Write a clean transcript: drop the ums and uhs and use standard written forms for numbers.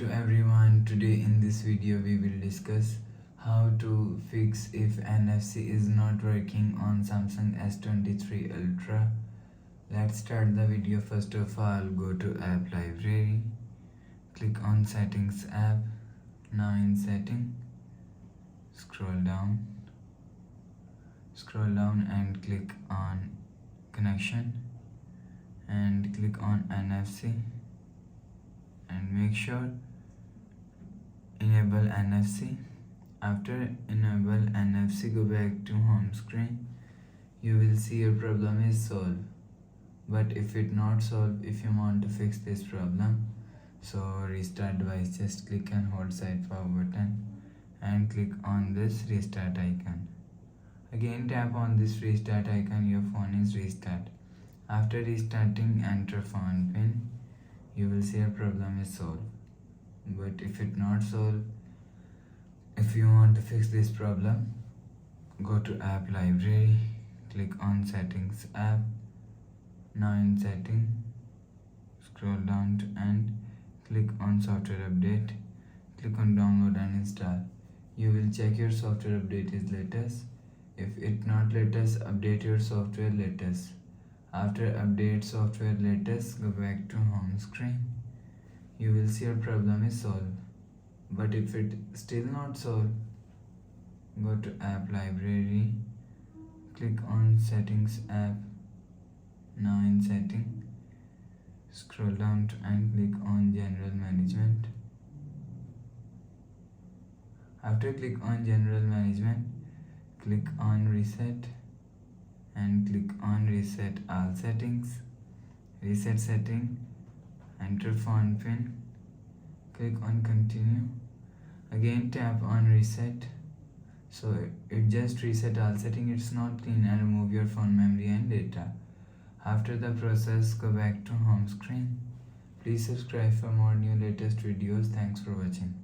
to everyone. Today in this video we will discuss how to fix if NFC is not working on Samsung S23 Ultra. Let's start the video. First of all, go to app library, click on settings app. Now in setting, scroll down and click on connection and click on NFC and make sure enable NFC. After enable NFC, go back to home screen. You will see your problem is solved. But if it not solved, if you want to fix this problem, so restart device, just click and hold side power button and click on this restart icon. Again tap on this restart icon, your phone is restart. After restarting, enter phone pin. You will see your problem is solved. But if it not solved, if you want to fix this problem, go to app library, click on settings app. Now in setting, scroll down and click on software update. Click on download and install. You will check your software update is latest. If it not latest, update your software latest. After update software latest, go back to home screen. You will see your problem is solved. But if it still not solved, go to app library, click on settings app. Now in setting, scroll down and click on general management. After click on general management, click on reset and click on reset all settings. Reset setting, enter phone pin, click on continue. Again tap on reset. So it just reset all setting, it's not clean, and remove your phone memory and data. After the process, go back to home screen. Please subscribe for more new latest videos. Thanks for watching.